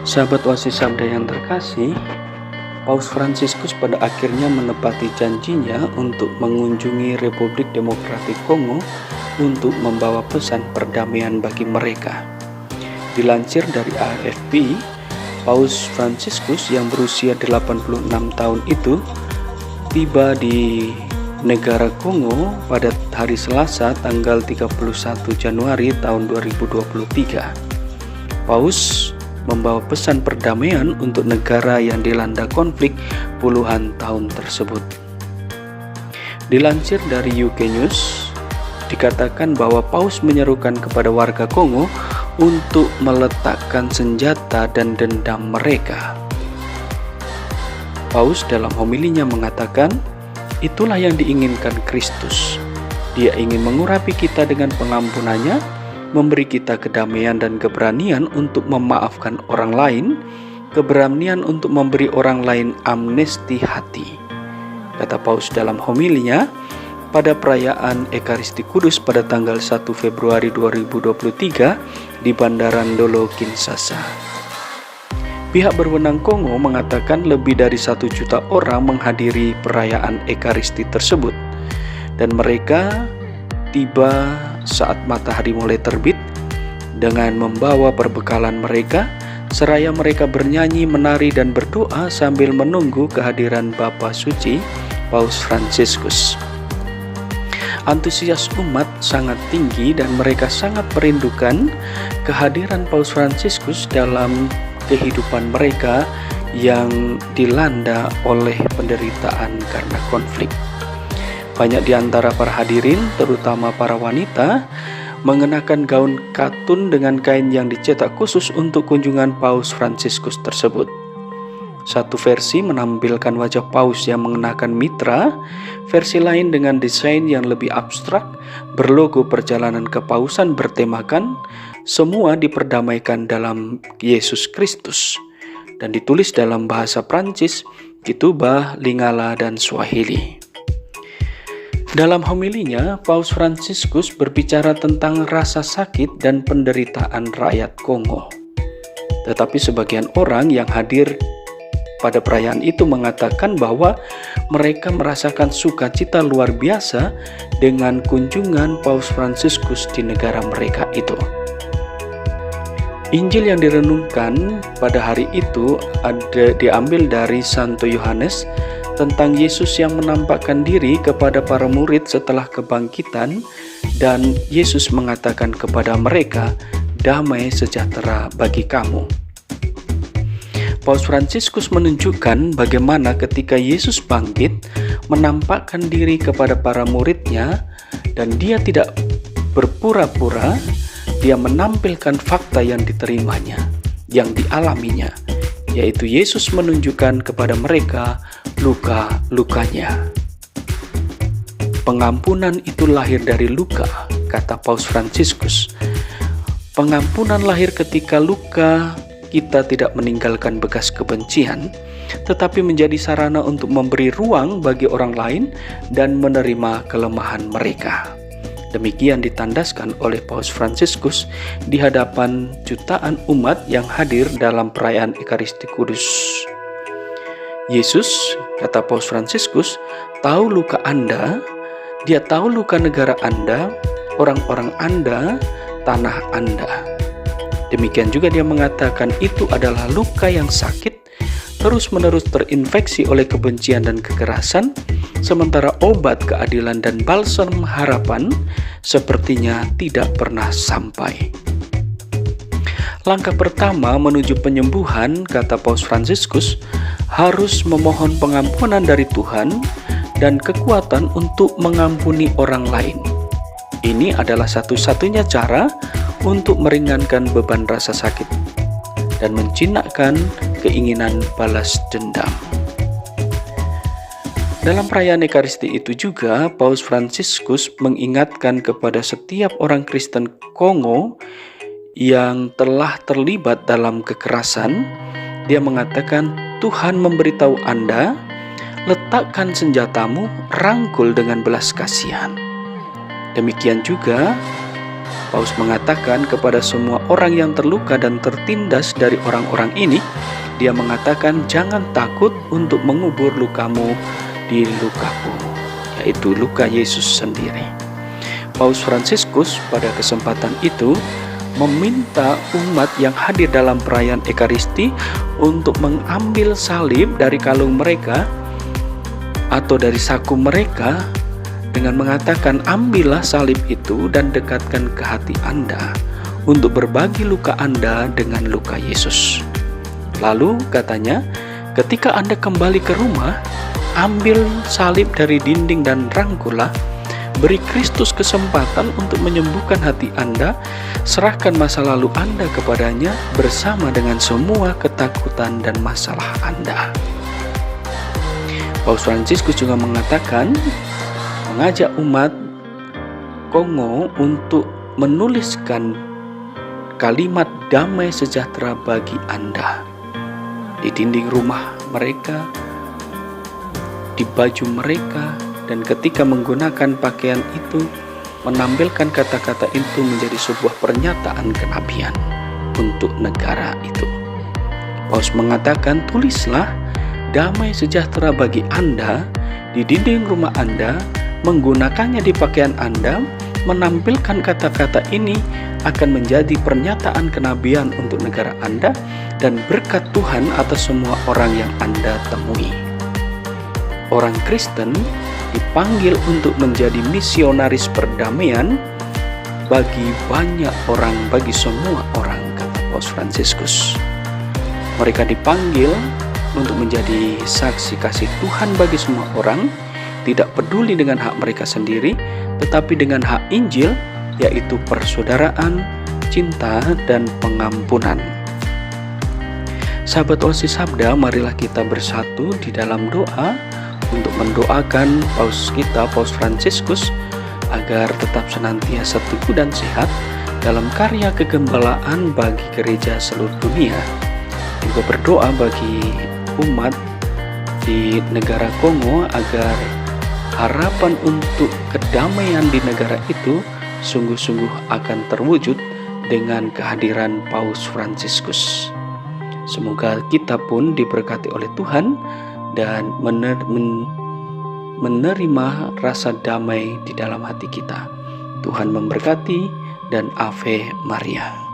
Sahabat Oasis Sabda yang terkasih, Paus Fransiskus pada akhirnya menepati janjinya untuk mengunjungi Republik Demokratik Kongo untuk membawa pesan perdamaian bagi mereka. Dilansir dari AFP, Paus Fransiskus yang berusia 86 tahun itu tiba di negara Kongo pada hari Selasa tanggal 31 Januari tahun 2023. Paus membawa pesan perdamaian untuk negara yang dilanda konflik puluhan tahun tersebut. Dilansir dari UK News, dikatakan bahwa Paus menyerukan kepada warga Kongo untuk meletakkan senjata dan dendam mereka. Paus dalam homilinya mengatakan, itulah yang diinginkan Kristus. Dia ingin mengurapi kita dengan pengampunannya, memberi kita kedamaian dan keberanian untuk memaafkan orang lain, keberanian untuk memberi orang lain amnesti hati. Kata Paus dalam homilinya pada perayaan Ekaristi Kudus pada tanggal 1 Februari 2023 di Bandara Ndolo, Kinshasa. Pihak berwenang Kongo mengatakan lebih dari 1 juta orang menghadiri perayaan Ekaristi tersebut, dan mereka tiba saat matahari mulai terbit dengan membawa perbekalan mereka, seraya mereka bernyanyi, menari, dan berdoa sambil menunggu kehadiran Bapa Suci Paus Fransiskus. Antusias umat sangat tinggi dan mereka sangat merindukan kehadiran Paus Fransiskus dalam kehidupan mereka yang dilanda oleh penderitaan karena konflik. Banyak di antara para hadirin, terutama para wanita, mengenakan gaun katun dengan kain yang dicetak khusus untuk kunjungan Paus Fransiskus tersebut. Satu versi menampilkan wajah Paus yang mengenakan mitra, versi lain dengan desain yang lebih abstrak, berlogo perjalanan kepausan bertemakan, semua diperdamaikan dalam Yesus Kristus, dan ditulis dalam bahasa Prancis, Kituba, Lingala, dan Swahili. Dalam homilinya, Paus Fransiskus berbicara tentang rasa sakit dan penderitaan rakyat Kongo. Tetapi sebagian orang yang hadir pada perayaan itu mengatakan bahwa mereka merasakan sukacita luar biasa dengan kunjungan Paus Fransiskus di negara mereka itu. Injil yang direnungkan pada hari itu diambil dari Santo Yohanes tentang Yesus yang menampakkan diri kepada para murid setelah kebangkitan, dan Yesus mengatakan kepada mereka, damai sejahtera bagi kamu. Paus Fransiskus menunjukkan bagaimana ketika Yesus bangkit, menampakkan diri kepada para muridnya, dan dia tidak berpura-pura, dia menampilkan fakta yang diterimanya, yang dialaminya, yaitu Yesus menunjukkan kepada mereka luka-lukanya. Pengampunan itu lahir dari luka, kata Paus Fransiskus. Pengampunan lahir ketika luka kita tidak meninggalkan bekas kebencian, tetapi menjadi sarana untuk memberi ruang bagi orang lain dan menerima kelemahan mereka. Demikian ditandaskan oleh Paus Fransiskus di hadapan jutaan umat yang hadir dalam perayaan Ekaristi Kudus. Yesus, kata Paus Fransiskus, tahu luka Anda, dia tahu luka negara Anda, orang-orang Anda, tanah Anda. Demikian juga dia mengatakan itu adalah luka yang sakit, terus-menerus terinfeksi oleh kebencian dan kekerasan, sementara obat keadilan dan balsam harapan sepertinya tidak pernah sampai. Langkah pertama menuju penyembuhan, kata Paus Fransiskus, harus memohon pengampunan dari Tuhan dan kekuatan untuk mengampuni orang lain. Ini adalah satu-satunya cara untuk meringankan beban rasa sakit dan menjinakkan keinginan balas dendam. Dalam perayaan Ekaristi itu juga, Paus Fransiskus mengingatkan kepada setiap orang Kristen Kongo yang telah terlibat dalam kekerasan. Dia mengatakan, Tuhan memberitahu Anda, letakkan senjatamu, rangkul dengan belas kasihan. Demikian juga Paus mengatakan kepada semua orang yang terluka dan tertindas dari orang-orang ini, dia mengatakan, jangan takut untuk mengubur lukamu di lukaku, yaitu luka Yesus sendiri. Paus Fransiskus pada kesempatan itu meminta umat yang hadir dalam perayaan Ekaristi untuk mengambil salib dari kalung mereka atau dari saku mereka dengan mengatakan, ambillah salib itu dan dekatkan ke hati Anda untuk berbagi luka Anda dengan luka Yesus. Lalu katanya, ketika Anda kembali ke rumah, ambil salib dari dinding dan rangkullah, beri Kristus kesempatan untuk menyembuhkan hati Anda, serahkan masa lalu Anda kepadanya bersama dengan semua ketakutan dan masalah Anda. Paus Fransiskus juga mengajak umat Kongo untuk menuliskan kalimat damai sejahtera bagi Anda di dinding rumah mereka, di baju mereka, dan ketika menggunakan pakaian itu, menampilkan kata-kata itu menjadi sebuah pernyataan kenabian untuk negara itu. Paus mengatakan, tulislah damai sejahtera bagi Anda di dinding rumah Anda, menggunakannya di pakaian Anda, menampilkan kata-kata ini akan menjadi pernyataan kenabian untuk negara Anda dan berkat Tuhan atas semua orang yang Anda temui. Orang Kristen dipanggil untuk menjadi misionaris perdamaian bagi banyak orang, bagi semua orang, kata Paus Fransiskus. Mereka dipanggil untuk menjadi saksi kasih Tuhan bagi semua orang, tidak peduli dengan hak mereka sendiri, tetapi dengan hak Injil, yaitu persaudaraan, cinta, dan pengampunan. Sahabat Oasis Sabda, marilah kita bersatu di dalam doa untuk mendoakan Paus kita, Paus Fransiskus, agar tetap senantiasa teguh dan sehat dalam karya kegembalaan bagi gereja seluruh dunia. Juga berdoa bagi umat di negara Kongo agar harapan untuk kedamaian di negara itu sungguh-sungguh akan terwujud dengan kehadiran Paus Fransiskus. Semoga kita pun diberkati oleh Tuhan dan menerima rasa damai di dalam hati kita. Tuhan memberkati dan Ave Maria.